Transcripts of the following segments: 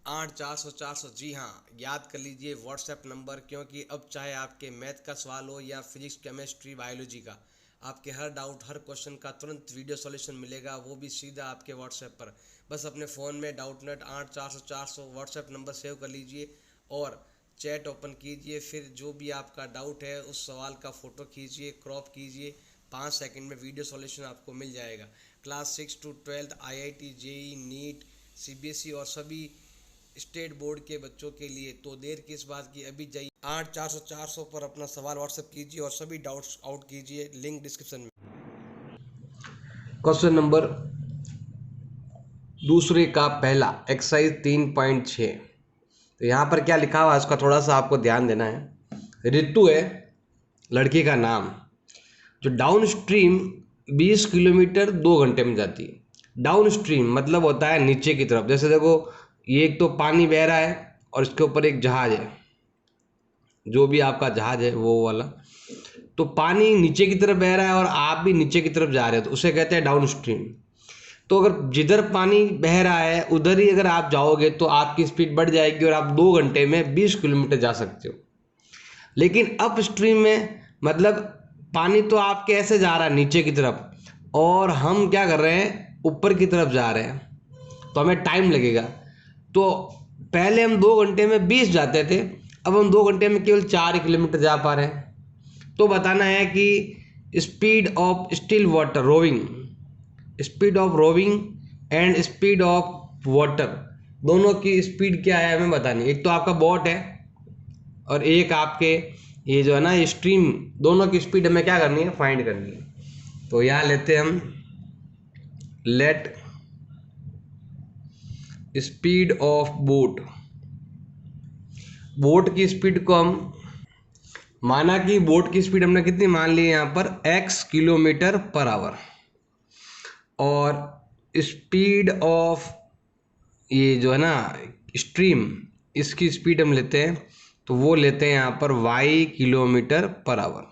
8 400 400। जी हाँ, याद कर लीजिए व्हाट्सएप नंबर, क्योंकि अब चाहे आपके मैथ का सवाल हो या फिजिक्स केमिस्ट्री बायोलॉजी का, आपके हर डाउट हर क्वेश्चन का तुरंत वीडियो सॉल्यूशन मिलेगा, वो भी सीधा आपके व्हाट्सएप पर। बस अपने फ़ोन में डाउटनेट 8 400 400 व्हाट्सएप नंबर सेव कर लीजिए और चैट ओपन कीजिए। फिर जो भी आपका डाउट है उस सवाल का फ़ोटो खींचिए, क्रॉप कीजिए, 5 सेकंड में वीडियो सॉल्यूशन आपको मिल जाएगा। Class 6 to 12 IIT JEE NEET CBSE और सभी स्टेट बोर्ड के बच्चों के लिए। तो देर किस बात की, अभी जाइए 8 400 400 पर अपना सवाल व्हाट्सएप कीजिए और सभी डाउट्स आउट कीजिए, लिंक डिस्क्रिप्शन में। क्वेश्चन नंबर दूसरे का पहला, एक्सरसाइज 3.6। तो यहाँ पर क्या लिखा हुआ है उसका थोड़ा सा आपको ध्यान देना है। ऋतु है लड़की का नाम, जो डाउन स्ट्रीम 20 किलोमीटर 2 घंटे में जाती है। डाउन स्ट्रीम मतलब होता है नीचे की तरफ। जैसे देखो, ये एक तो पानी बह रहा है और इसके ऊपर एक जहाज है, जो भी आपका जहाज है वो वाला। तो पानी नीचे की तरफ बह रहा है और आप भी नीचे की तरफ जा रहे हो, तो उसे कहते हैं डाउन स्ट्रीम। तो अगर जिधर पानी बह रहा है उधर ही अगर आप जाओगे तो आपकी स्पीड बढ़ जाएगी और आप 2 घंटे में 20 किलोमीटर जा सकते हो। लेकिन अप स्ट्रीम में मतलब पानी तो आपके ऐसे जा रहा है नीचे की तरफ और हम क्या कर रहे हैं, ऊपर की तरफ जा रहे हैं, तो हमें टाइम लगेगा। तो पहले हम 2 घंटे में 20 जाते थे, अब हम 2 घंटे में केवल 4 किलोमीटर जा पा रहे हैं। तो बताना है कि speed of still water rowing, speed of rowing and speed of water, दोनों की स्पीड क्या है हमें बतानी। एक तो आपका बोट है और एक आपके ये जो है ना ये स्ट्रीम, दोनों की स्पीड हमें क्या करनी है, फाइंड करनी है। तो यहाँ लेते हैं हम let speed of boat. Boat की स्पीड को हम माना कि बोट की स्पीड हमने कितनी मान ली है यहाँ पर, x किलोमीटर पर आवर। और स्पीड ऑफ ये जो है ना स्ट्रीम, इसकी स्पीड हम लेते हैं, तो वो लेते हैं यहाँ पर y किलोमीटर पर आवर।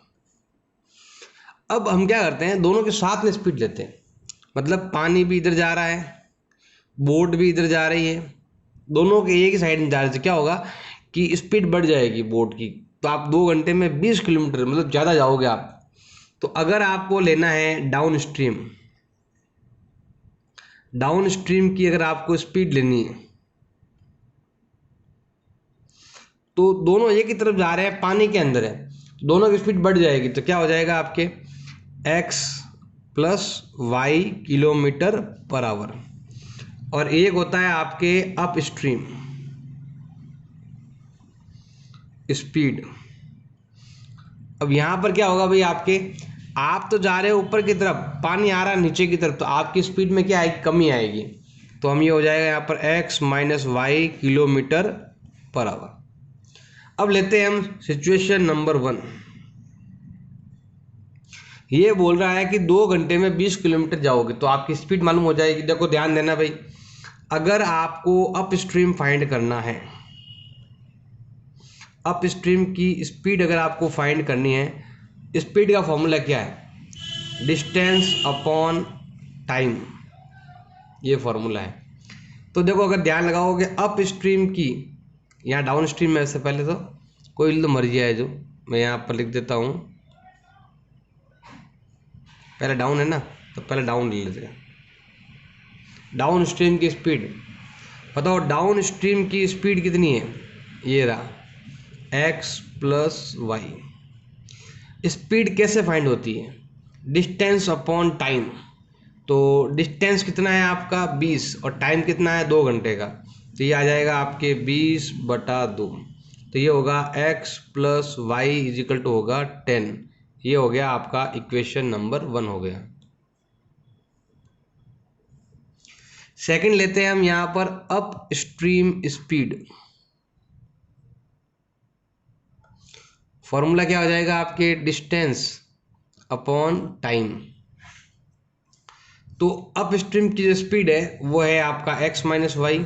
अब हम क्या करते हैं, दोनों के साथ में स्पीड लेते हैं, मतलब पानी भी इधर जा रहा है, बोट भी इधर जा रही है, दोनों के एक ही साइड में जा रहे थे। क्या होगा कि स्पीड बढ़ जाएगी बोट की, तो आप 2 घंटे में 20 किलोमीटर मतलब ज़्यादा जाओगे आप। तो अगर आपको लेना है डाउन स्ट्रीम, डाउन स्ट्रीम की अगर आपको स्पीड लेनी है, तो दोनों एक ही तरफ जा रहे हैं, पानी के अंदर है, दोनों की स्पीड बढ़ जाएगी। तो क्या हो जाएगा आपके x plus y kilometre per hour. और एक होता है आपके अप स्ट्रीम स्पीड। अब यहाँ पर क्या होगा भाई, आपके आप तो जा रहे हो ऊपर की तरफ, पानी आ रहा है नीचे की तरफ, तो आपकी स्पीड में क्या आएगी, कमी आएगी। तो हम ये हो जाएगा यहाँ पर x minus y kilometre per hour. अब लेते हैं हम सिचुएशन नंबर 1। ये बोल रहा है कि 2 घंटे में 20 किलोमीटर जाओगे तो आपकी स्पीड मालूम हो जाएगी। देखो ध्यान देना भाई, अगर आपको अप स्ट्रीम फाइंड करना है, अप स्ट्रीम की स्पीड अगर आपको फाइंड करनी है, स्पीड का फॉर्मूला क्या है, डिस्टेंस अपॉन टाइम, ये फॉर्मूला है। तो देखो अगर ध्यान लगाओगे अप स्ट्रीम की, यहाँ डाउन स्ट्रीम में से पहले तो कोई तो मर्जी है, जो मैं यहाँ पर लिख देता हूँ, पहले डाउन है ना, तो पहले डाउन ले लेते हैं। डाउन स्ट्रीम की स्पीड बताओ, डाउन स्ट्रीम की स्पीड कितनी है, ये रहा x प्लस वाई। स्पीड कैसे फाइंड होती है, डिस्टेंस अपॉन टाइम। तो डिस्टेंस कितना है आपका 20 और टाइम कितना है 2 घंटे का, तो ये आ जाएगा आपके 20/2। तो ये होगा x plus y is equal to होगा 10। ये हो गया आपका इक्वेशन नंबर 1 हो गया। सेकंड लेते हैं हम यहाँ पर अप स्ट्रीम स्पीड। फॉर्मूला क्या हो जाएगा आपके, डिस्टेंस अपॉन टाइम। तो अप स्ट्रीम की जो स्पीड है वो है आपका x माइनस वाई।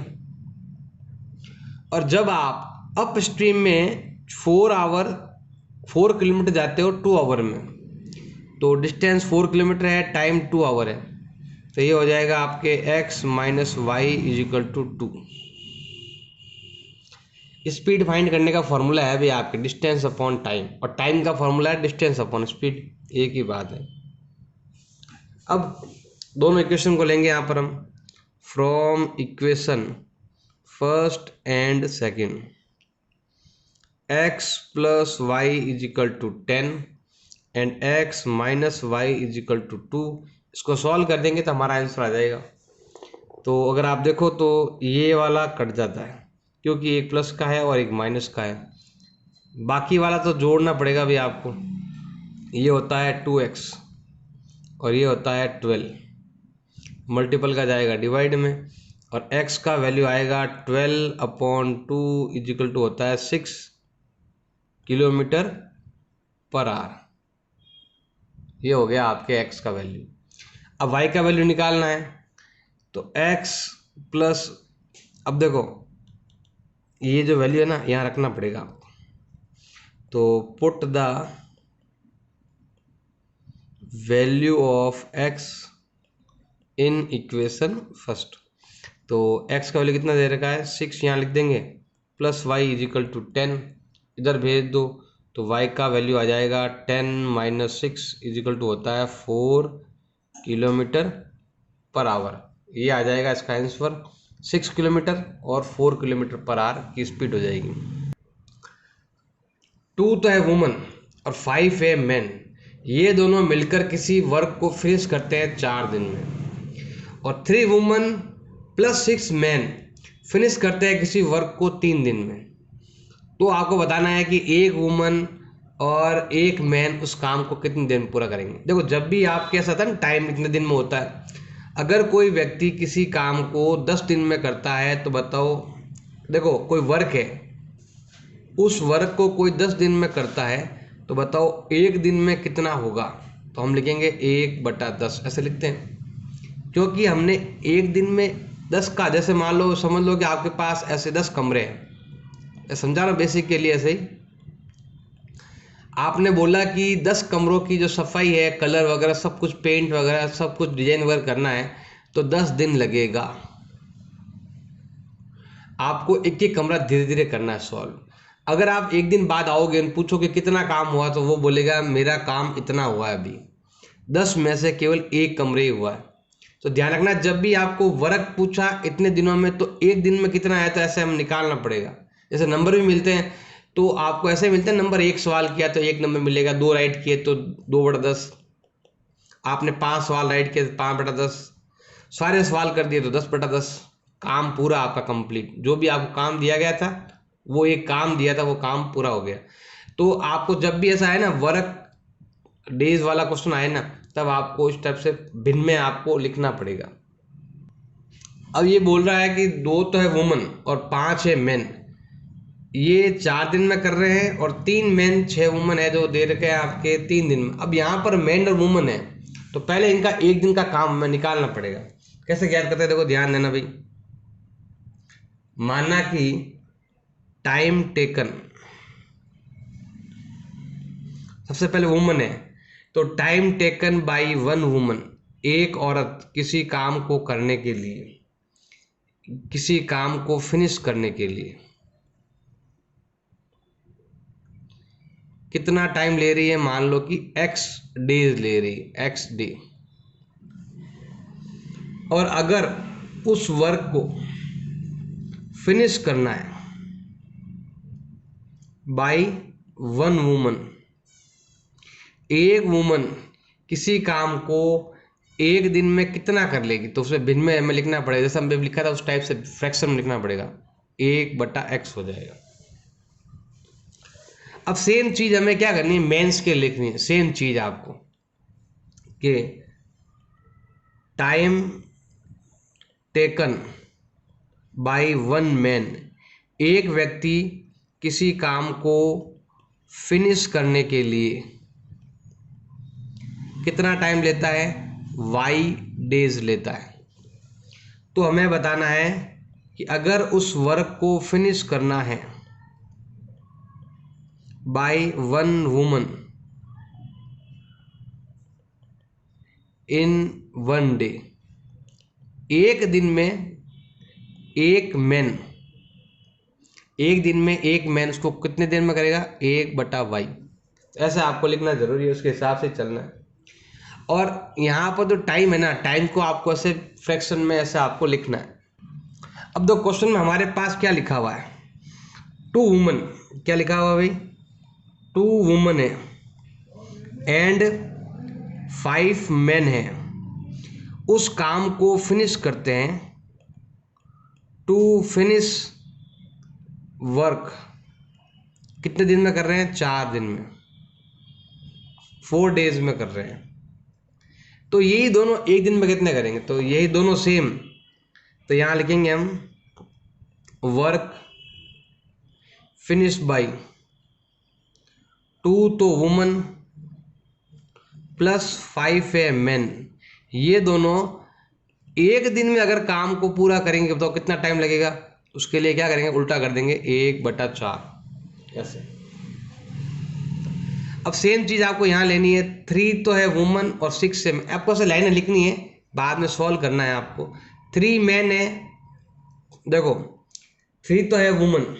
और जब आप अप स्ट्रीम में 4 किलोमीटर जाते हो 2 आवर में, तो डिस्टेंस 4 किलोमीटर है, टाइम 2 आवर है, तो ये हो जाएगा आपके x minus y is equal to 2। Speed find करने का फॉर्मूला है भी आपके डिस्टेंस अपॉन टाइम, और टाइम का फॉर्मूला है डिस्टेंस अपॉन स्पीड, एक ही बात है। अब दोनों इक्वेशन को लेंगे यहाँ पर हम, from equation first and second, x plus y is equal to 10 and x minus y is equal to 2, इसको सॉल्व कर देंगे तो हमारा आंसर आ जाएगा। तो अगर आप देखो तो ये वाला कट जाता है क्योंकि एक प्लस का है और एक माइनस का है, बाकी वाला तो जोड़ना पड़ेगा भी आपको। ये होता है 2x और ये होता है 12, मल्टीपल का जाएगा डिवाइड में, और x का वैल्यू आएगा 12/2 इज इक्वल टू होता है 6 किलोमीटर पर आवर। ये हो गया आपके x का वैल्यू। अब y का वैल्यू निकालना है, तो x प्लस, अब देखो ये जो वैल्यू है ना यहाँ रखना पड़ेगा आपको, तो put the value of x in equation first. तो x का वैल्यू कितना दे रखा है 6, यहाँ लिख देंगे, plus y is equal to 10, इधर भेज दो तो y का वैल्यू आ जाएगा 10 माइनस 6 इज इक्वल टू होता है 4 किलोमीटर पर आवर। ये आ जाएगा इसका आंसर, 6 किलोमीटर और 4 किलोमीटर पर आवर की स्पीड हो जाएगी। 2 तो है वुमन और 5 है मैन, ये दोनों मिलकर किसी वर्क को फिनिश करते हैं 4 दिन में, और 3 वुमन प्लस 6 मैन फिनिश करते हैं किसी वर्क को 3 दिन में। तो आपको बताना है कि एक वुमन और एक मैन उस काम को कितने दिन में पूरा करेंगे। देखो जब भी आपके साथ है टाइम इतने दिन में होता है, अगर कोई व्यक्ति किसी काम को 10 दिन में करता है तो बताओ, देखो कोई वर्क है, उस वर्क को कोई 10 दिन में करता है तो बताओ एक दिन में कितना होगा। तो हम लिखेंगे 1/10 ऐसे लिखते हैं, क्योंकि हमने एक दिन में 10 का, जैसे मान लो समझ लो कि आपके पास ऐसे 10 कमरे हैं, समझा ना बेसिक के लिए। ऐसे ही आपने बोला कि 10 कमरों की जो सफाई है, कलर वगैरह सब कुछ, पेंट वगैरह सब कुछ डिजाइन वगैरह करना है तो 10 दिन लगेगा। आपको एक एक कमरा धीरे धीरे करना है सॉल्व। अगर आप एक दिन बाद आओगे और पूछोगे कितना काम हुआ, तो वो बोलेगा मेरा काम इतना हुआ है, अभी 10 में से केवल एक कमरे ही हुआ है। तो ध्यान रखना, जब भी आपको वर्क पूछा इतने दिनों में तो एक दिन में कितना है, तो ऐसे हम निकालना पड़ेगा। जैसे नंबर भी मिलते हैं तो आपको ऐसे मिलते हैं, नंबर 1 सवाल किया तो 1 नंबर मिलेगा, 2 राइट किए तो 2/10, आपने 5 सवाल राइट किए तो 5/10, सारे सवाल कर दिए तो 10/10, काम पूरा आपका कंप्लीट। जो भी आपको काम दिया गया था, वो एक काम दिया था, वो काम पूरा हो गया। तो आपको जब भी ऐसा है ना वर्क डेज वाला क्वेश्चन आए ना, तब आपको इस टाइप से भिन्न में आपको लिखना पड़ेगा। अब ये बोल रहा है कि 2 तो है वुमन और 5 है मैन, ये 4 दिन में कर रहे हैं, और 3 मैन 6 वुमन है जो दे रखे हैं आपके 3 दिन में। अब यहाँ पर मैन और वुमन है तो पहले इनका एक दिन का काम हमें निकालना पड़ेगा। कैसे ज्ञात करते हैं, देखो ध्यान देना भाई। माना कि टाइम टेकन, सबसे पहले वुमन है तो टाइम टेकन बाय 1 वुमन, एक औरत किसी काम को करने के लिए, किसी काम को फिनिश करने के लिए कितना टाइम ले रही है, मान लो कि x डेज ले रही है, x डे। और अगर उस वर्क को फिनिश करना है बाय 1 वुमन, एक वुमन किसी काम को एक दिन में कितना कर लेगी, तो उसमें भिन्न में हमें लिखना पड़ेगा, जैसे हमने लिखा था उस टाइप से फ्रैक्शन में लिखना पड़ेगा, 1/x हो जाएगा। अब सेम चीज हमें क्या करनी है, मेंस के लिखनी है, सेम चीज आपको कि टाइम टेकन बाय 1 मैन, एक व्यक्ति किसी काम को फिनिश करने के लिए कितना टाइम लेता है, y डेज लेता है। तो हमें बताना है कि अगर उस वर्क को फिनिश करना है बाय 1 वुमन इन 1 डे, एक दिन में एक मैन एक दिन में एक मैन उसको कितने दिन में करेगा, 1/y। ऐसा आपको लिखना जरूरी है, उसके हिसाब से चलना है। और यहाँ पर जो टाइम है ना, टाइम को आपको ऐसे फ्रैक्शन में ऐसे आपको लिखना है। अब दो क्वेश्चन में हमारे पास क्या लिखा हुआ है, 2 वुमन, क्या लिखा हुआ भाई, 2 वुमन है एंड 5 मेन है, उस काम को फिनिश करते हैं, टू फिनिश वर्क, कितने दिन में कर रहे हैं, 4 दिन में, 4 डेज में कर रहे हैं। तो यही दोनों एक दिन में कितने करेंगे, तो यही दोनों सेम, तो यहाँ लिखेंगे हम वर्क फिनिश बाई 2 तो वुमन प्लस 5 है मैन, ये दोनों एक दिन में अगर काम को पूरा करेंगे तो कितना टाइम लगेगा, उसके लिए क्या करेंगे, उल्टा कर देंगे, 1/4 ऐसे। अब सेम चीज आपको यहाँ लेनी है, 3 तो है वुमन और 6 है, आपको ऐसे लाइनें लिखनी है, बाद में सॉल्व करना है आपको। 3 मैन है, देखो 3 तो है वुमन।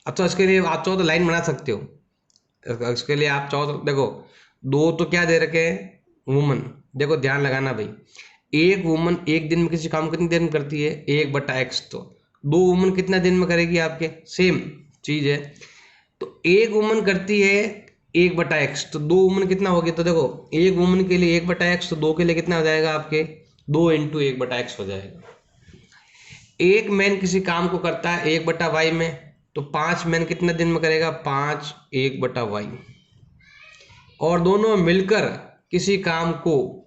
अच्छा इसके लिए आप चाहो तो लाइन बना सकते हो, इसके लिए आप चाहो तो देखो 2 तो क्या दे रखे हैं, वुमन। देखो ध्यान लगाना भाई, एक वुमन एक दिन में किसी काम कितनी देर में करती है, 1/x, तो 2 वुमन कितना दिन में करेगी आपके, सेम चीज है। तो एक वुमन करती है 1/x, तो 2 वुमन कितना हो गया, तो देखो एक वुमन के लिए 1/x, तो 2 के लिए कितना हो जाएगा आपके, 2 × 1/x हो जाएगा। एक मैन किसी काम को करता है 1/y में, तो 5 मैन कितने दिन में करेगा, 5 1/y। और दोनों मिलकर किसी काम को,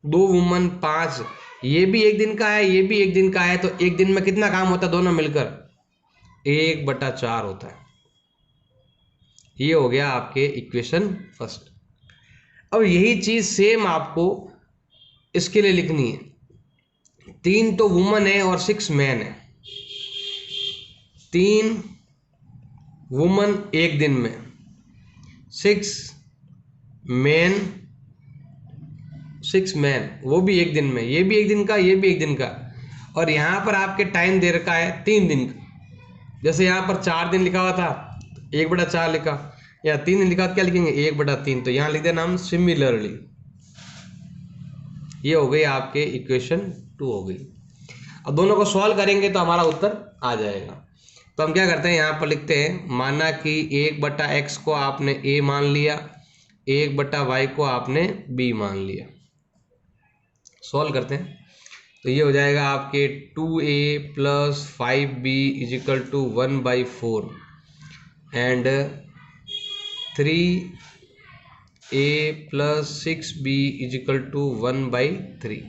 2 वुमन 5, ये भी एक दिन का है, ये भी एक दिन का है, तो एक दिन में कितना काम होता है दोनों मिलकर, 1/4 होता है। ये हो गया आपके इक्वेशन फर्स्ट। अब यही चीज सेम आपको इसके लिए लिखनी है, 3 तो वुमन है और 6 मैन है, 3 वुमन एक दिन में, 6 मैन, 6 मैन वो भी एक दिन में, ये भी एक दिन का, ये भी एक दिन का, और यहाँ पर आपके टाइम दे रखा है 3 दिन का। जैसे यहाँ पर 4 दिन लिखा हुआ था, 1/4 लिखा, या 3 दिन लिखा, क्या लिखेंगे 1/3, तो यहाँ लिख देना हम सिमिलरली। ये हो गई आपके इक्वेशन 2 हो गई। अब दोनों को सॉल्व करेंगे तो हमारा उत्तर आ जाएगा। तो हम क्या करते हैं, यहाँ पर लिखते हैं, माना कि 1/x को आपने a मान लिया, 1/y को आपने b मान लिया। सॉल्व करते हैं तो ये हो जाएगा आपके 2a + 5b = 1/4 and 3a + 6b = 1/3।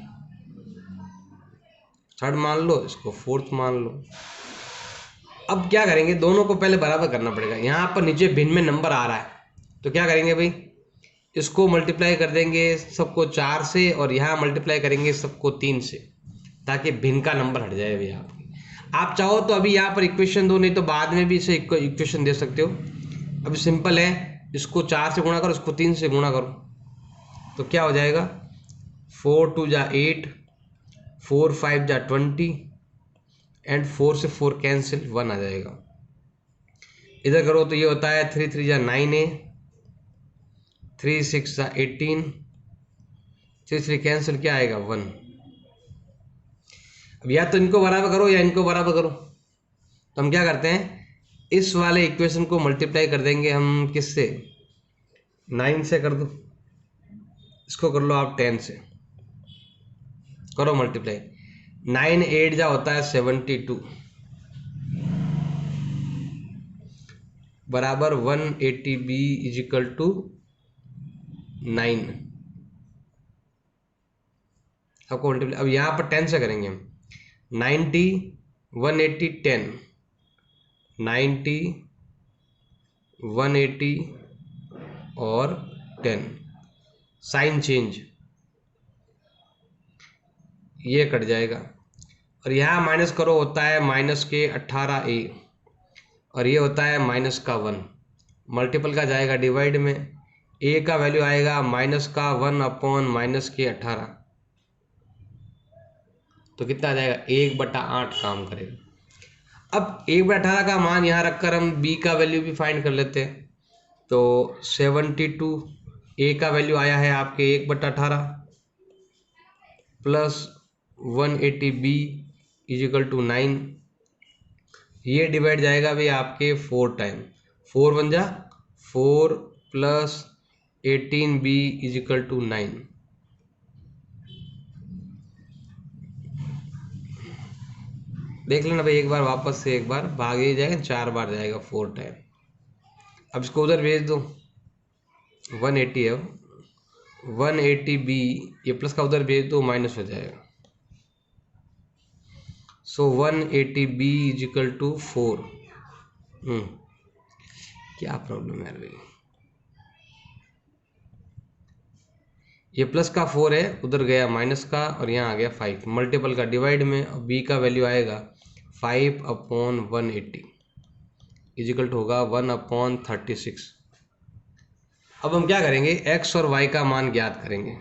Third मान लो, इसको फोर्थ मान लो। अब क्या करेंगे, दोनों को पहले बराबर करना पड़ेगा। यहाँ पर नीचे भिन्न में नंबर आ रहा है, तो क्या करेंगे भाई, इसको मल्टीप्लाई कर देंगे सबको 4 से, और यहाँ मल्टीप्लाई करेंगे सबको 3 से, ताकि भिन्न का नंबर हट जाए भैया आपकी। आप चाहो तो अभी यहाँ पर इक्वेशन दो, नहीं तो बाद में भी इसे इक्वेशन दे सकते हो। अभी सिंपल है, इसको 4 से गुणा करो, इसको 3 से गुणा करो, तो क्या हो जाएगा, 4 × 2 = 8, 4 × 5 = 20 एंड 4 से 4 कैंसिल, 1 आ जाएगा। इधर करो तो ये होता है 3 × 3 = 9a, 3 × 6 = 18, 3 3 कैंसिल, क्या आएगा 1। अब या तो इनको बराबर करो या इनको बराबर करो, तो हम क्या करते हैं, इस वाले इक्वेशन को मल्टीप्लाई कर देंगे हम किससे, 9 से कर दो, इसको कर लो आप 10 से, करो मल्टीप्लाई। 9 × 8 होता है 72 बराबर 180b = 9। आपको मल्टीप्लाई, अब यहाँ पर 10 से करेंगे हम, 90 180 10, 90 180 और 10, साइन चेंज, ये कट जाएगा, और यहाँ माइनस करो, होता है -18a, और ये होता है -1, मल्टीपल का जाएगा डिवाइड में, a का वैल्यू आएगा -1/-18, तो कितना आ जाएगा, 1/8 काम करेगा। अब 1/18 का मान यहाँ रखकर हम b का वैल्यू भी फाइंड कर लेते हैं। तो 72, a का वैल्यू आया है आपके 1/18 प्लस 180b इजिकल टू 9। ये डिवाइड जाएगा भाई आपके 4 टाइम, 4 बन जा 4 प्लस 18b इजिकल टू 9। देख लेना भाई एक बार वापस से, एक बार भागे जाएगा, 4 बार जाएगा 4 टाइम। अब इसको उधर भेज दो, 180 है 180b, ये प्लस का उधर भेज दो माइनस हो जाएगा। सो 180b इजिकल टू 4। क्या प्रॉब्लम है भाई, ये प्लस का 4 है, उधर गया माइनस का और यहाँ आ गया 5, मल्टीपल का डिवाइड में, और b का वैल्यू आएगा 5/180 इजिकल टू होगा 1/36। अब हम क्या करेंगे, x और y का मान ज्ञात करेंगे।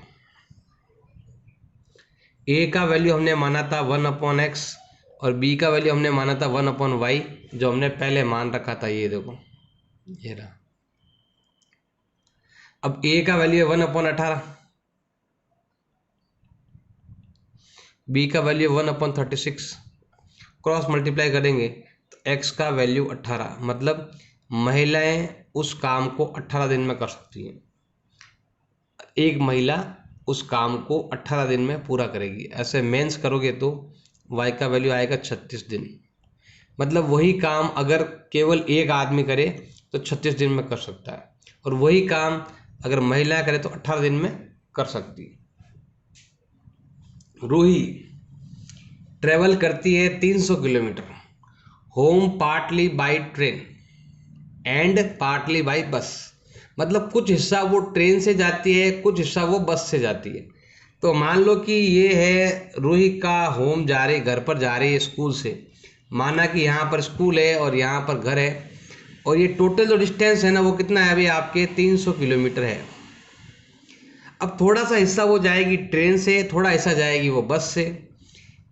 a का वैल्यू हमने माना था 1/x और b का वैल्यू हमने माना था 1/y, जो हमने पहले मान रखा था, ये देखो ये रहा। अब a का वैल्यू है 1/18, b का वैल्यू 1/36, क्रॉस मल्टीप्लाई करेंगे तो x का वैल्यू 18, मतलब महिलाएं उस काम को 18 दिन में कर सकती हैं। एक महिला उस काम को 18 दिन में पूरा करेगी। ऐसे मेंस करोगे तो y का वैल्यू आएगा 36 दिन, मतलब वही काम अगर केवल एक आदमी करे तो 36 दिन में कर सकता है, और वही काम अगर महिला करे तो 18 दिन में कर सकती है। रूही ट्रेवल करती है 300 kilometre, home partly by train and partly by bus, मतलब कुछ हिस्सा वो ट्रेन से जाती है, कुछ हिस्सा वो बस से जाती है। तो मान लो कि ये है रूही का होम जा रही, घर पर जा रही है स्कूल से, माना कि यहाँ पर स्कूल है और यहाँ पर घर है, और ये टोटल जो डिस्टेंस है ना वो कितना है अभी आपके 300 किलोमीटर है। अब थोड़ा सा हिस्सा वो जाएगी ट्रेन से, थोड़ा हिस्सा जाएगी वो बस से।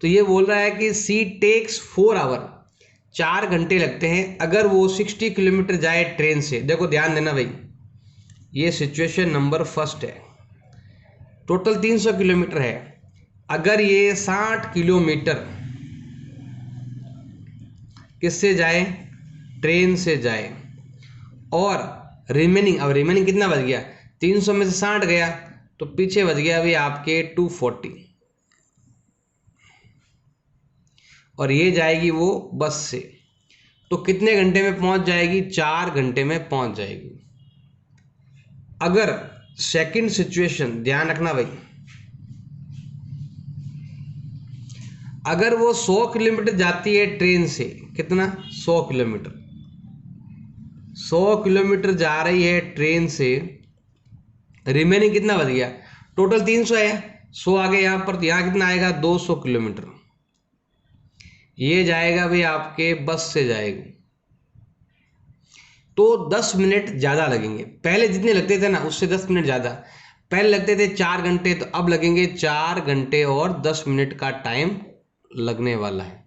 तो ये बोल रहा है कि सी टेक्स 4 आवर, 4 घंटे लगते हैं अगर वो 60 किलोमीटर जाए ट्रेन से। देखो ध्यान देना भाई, ये सिचुएशन नंबर फर्स्ट है, टोटल 300 किलोमीटर है, अगर ये 60 किलोमीटर किससे जाए, ट्रेन से जाए, और रिमेनिंग, अब रिमेनिंग कितना बच गया, 300 में से 60 गया तो पीछे बच गया अभी आपके 240, और ये जाएगी वो बस से, तो कितने घंटे में पहुंच जाएगी, 4 घंटे में पहुंच जाएगी। अगर सेकंड सिचुएशन, ध्यान रखना भाई, अगर वो 100 किलोमीटर जाती है ट्रेन से, कितना 100 किलोमीटर, 100 किलोमीटर जा रही है ट्रेन से, रिमेनिंग कितना बच गया, टोटल 300 है, 100 आ गए यहाँ पर, तो यहाँ कितना आएगा 200 किलोमीटर। ये जाएगा भाई आपके बस से जाएगी, तो 10 मिनट ज़्यादा लगेंगे। पहले जितने लगते थे ना उससे 10 मिनट ज़्यादा, पहले लगते थे 4 घंटे, तो अब लगेंगे 4 घंटे और 10 मिनट का टाइम लगने वाला है।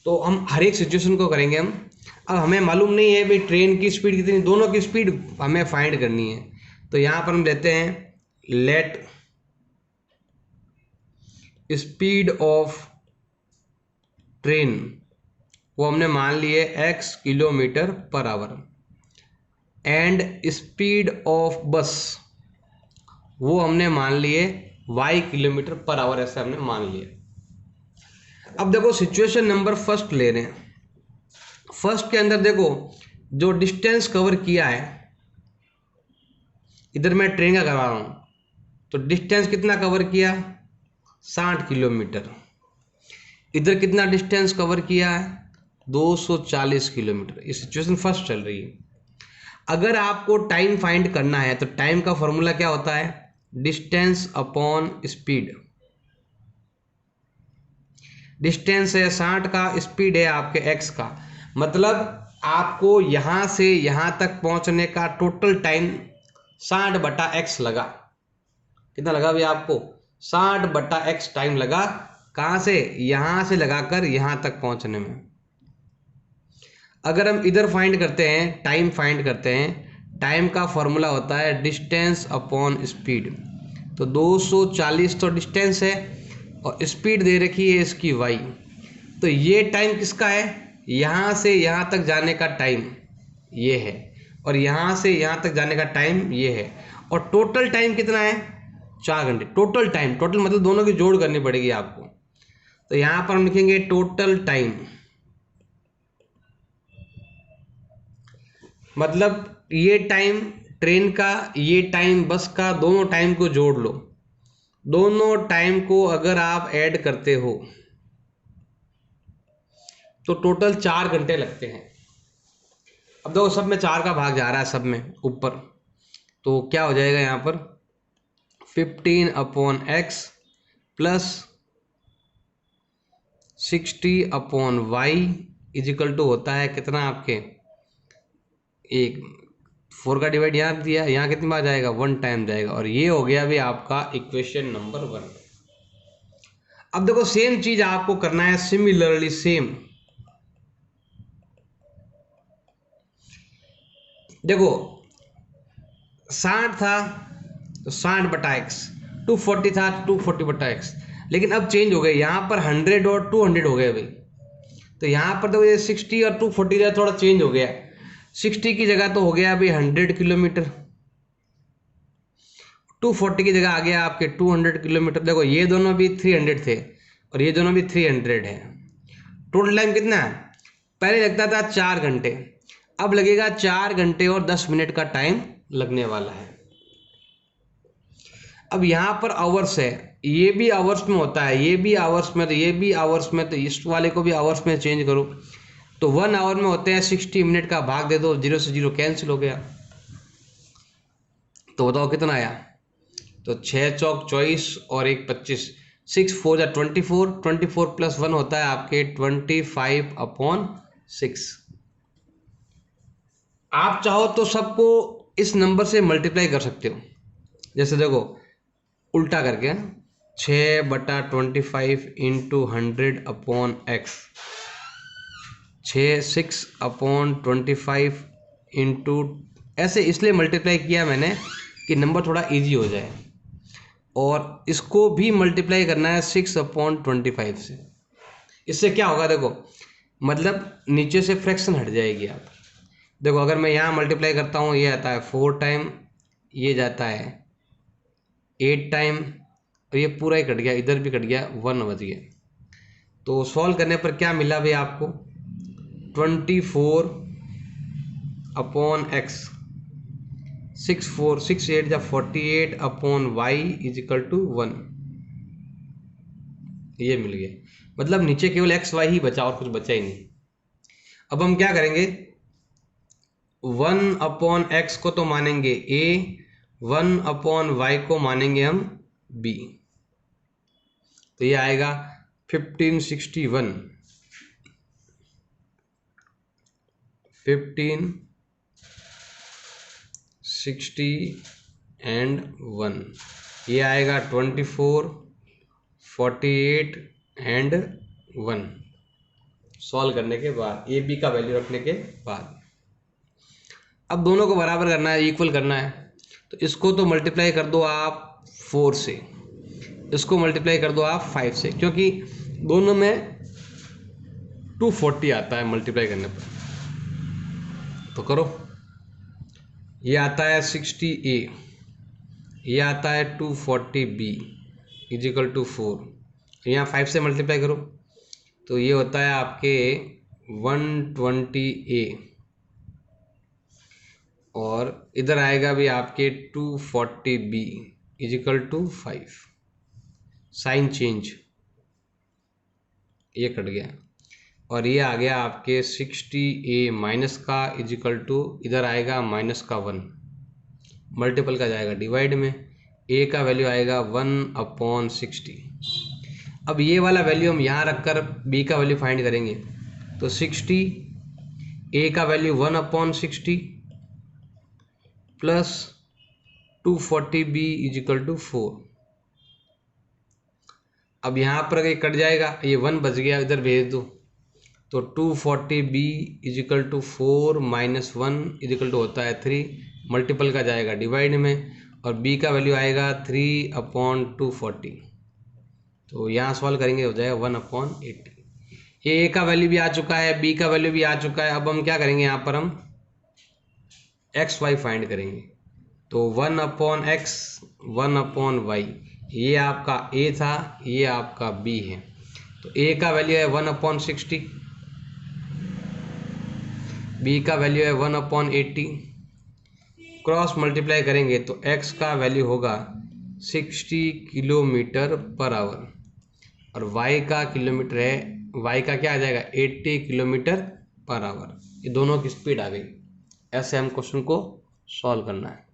तो हम हर एक सिचुएशन को करेंगे हम। अब हमें मालूम नहीं है भाई ट्रेन की स्पीड कितनी, दोनों की स्पीड हमें फाइंड करनी है। तो यहाँ पर हम लेते हैं लेट स्पीड ऑफ ट्रेन, वो हमने मान लिए x kilometre per our, and speed of बस वो हमने मान लिए y किलोमीटर पर आवर, ऐसे हमने मान लिया। अब देखो सिचुएशन नंबर फर्स्ट ले रहे हैं। फर्स्ट के अंदर देखो जो डिस्टेंस कवर किया है, इधर मैं ट्रेन का करवा रहा हूं, तो डिस्टेंस कितना कवर किया 60 किलोमीटर, इधर कितना डिस्टेंस कवर किया है 240 किलोमीटर। ये सिचुएशन फर्स्ट चल रही है। अगर आपको टाइम फाइंड करना है तो टाइम का फॉर्मूला क्या होता है, डिस्टेंस अपॉन स्पीड। डिस्टेंस है 60 का, स्पीड है आपके x का, मतलब आपको यहां से यहां तक पहुंचने का टोटल टाइम 60/x लगा। कितना लगा भाई आपको 60/x टाइम लगा कहाँ से, यहाँ से लगाकर यहाँ तक पहुँचने में। अगर हम इधर फाइंड करते हैं, टाइम फाइंड करते हैं, टाइम का फॉर्मूला होता है डिस्टेंस अपॉन स्पीड। तो 240 तो डिस्टेंस है और स्पीड दे रखी है इसकी y। तो ये टाइम किसका है, यहाँ से यहाँ तक जाने का टाइम ये है, और यहाँ से यहाँ तक जाने का टाइम ये है, और टोटल टाइम कितना है, 4 घंटे। टोटल टाइम, टोटल मतलब दोनों की जोड़ करनी पड़ेगी आपको। तो यहाँ पर हम लिखेंगे टोटल टाइम, मतलब ये टाइम ट्रेन का, ये टाइम बस का, दोनों टाइम को जोड़ लो। दोनों टाइम को अगर आप ऐड करते हो तो टोटल 4 घंटे लगते हैं। अब देखो सब में 4 का भाग जा रहा है, सब में ऊपर, तो क्या हो जाएगा यहाँ पर 15/x plus 60/y is equal to होता है कितना आपके, एक 4 का डिवाइड यहाँ दिया, यहाँ कितनी बार जाएगा, 1 टाइम जाएगा। और ये हो गया भी आपका इक्वेशन नंबर 1। अब देखो सेम चीज आपको करना है, सिमिलरली सेम। देखो 60 था तो 60/x, 240 था तो 240/x, लेकिन अब चेंज हो गए, यहाँ पर 100 और 200 हो गए भाई। तो यहाँ पर देखो ये 60 और 240 थोड़ा चेंज हो गया। 60 की जगह तो हो गया अभी 100 किलोमीटर, 240 की जगह आ गया आपके 200 किलोमीटर। देखो ये दोनों भी 300 थे और ये दोनों भी 300 है। टोटल टाइम कितना है, पहले लगता था 4 घंटे, अब लगेगा 4 घंटे और 10 मिनट का टाइम लगने वाला है। अब यहाँ पर आवर्स है, ये भी आवर्स में होता है, ये भी आवर्स में, तो ये भी आवर्स में, तो इस वाले को भी आवर्स में चेंज करो। तो 1 आवर में होते हैं 60 मिनट का, भाग दे दो, 0 से 0 कैंसिल हो गया। तो बताओ कितना आया, तो 6 चौक 24 और 1 25, 6 4 जा 24, 24 प्लस 1 होता है आपके 25/6। आप चाहो तो सबको इस नंबर से मल्टीप्लाई कर सकते हो, जैसे देखो उल्टा करके 6/25 इंटू 100/x, 6/25 इंटू, ऐसे इसलिए मल्टीप्लाई किया मैंने कि नंबर थोड़ा इजी हो जाए। और इसको भी मल्टीप्लाई करना है 6/25 से। इससे क्या होगा देखो, मतलब नीचे से फ्रैक्शन हट जाएगी। आप देखो अगर मैं यहाँ मल्टीप्लाई करता हूँ, ये आता है 4 टाइम, ये जाता है 8 टाइम, और ये पूरा ही कट गया, इधर भी कट गया, 1 बच गया। तो सॉल्व करने पर क्या मिला भाई आपको, 24/x, 6 4 6 8 जा 48/y इजिकल टू 1, ये मिल गया। मतलब नीचे केवल एक्स वाई ही बचा और कुछ बचा ही नहीं। अब हम क्या करेंगे, 1/x को तो मानेंगे a, 1/y को मानेंगे हम b। तो ये आएगा 1561, 1561, ये आएगा 24, 48 एंड 1। सॉल्व करने के बाद ए बी का वैल्यू रखने के बाद अब दोनों को बराबर करना है, इक्वल करना है। तो इसको तो मल्टीप्लाई कर दो आप 4 से, इसको मल्टीप्लाई कर दो आप 5 से, क्योंकि दोनों में 240 आता है मल्टीप्लाई करने पर। तो करो, ये आता है 60a, ये आता है 240b इजिकल टू 4, यहाँ 5 से मल्टीप्लाई करो तो ये होता है आपके 120a, और इधर आएगा भी आपके 240b is equal to 5। Sign change, ये कट गया, और ये आ गया आपके 60a माइनस का इजिकल टू, इधर आएगा -1, मल्टीपल का जाएगा डिवाइड में, a का वैल्यू आएगा 1/60। अब ये वाला वैल्यू हम यहाँ रखकर b का वैल्यू फाइंड करेंगे। तो 60, a का value 1/60 plus 240b is equal to 4। अब यहाँ पर ये कट जाएगा, ये 1 बच गया, इधर भेज दो तो 240b is equal to 4 minus 1 is equal to होता है 3, मल्टीपल का जाएगा डिवाइड में, और b का वैल्यू आएगा 3/240। तो यहाँ सॉल्व करेंगे, हो जाएगा 1/80। ये a का वैल्यू भी आ चुका है, b का वैल्यू भी आ चुका है। अब हम क्या करेंगे, यहाँ पर हम XY फाइंड करेंगे। तो 1/x 1/y, ये आपका a था, ये आपका b है। तो a का वैल्यू है 1/60, b का वैल्यू है 1/80। क्रॉस मल्टीप्लाई करेंगे तो x का वैल्यू होगा 60 किलोमीटर पर आवर, और y का किलोमीटर है, y का क्या आ जाएगा 80 किलोमीटर पर आवर। ये दोनों की स्पीड आ गई। ऐसे हम क्वेश्चन को सॉल्व करना है।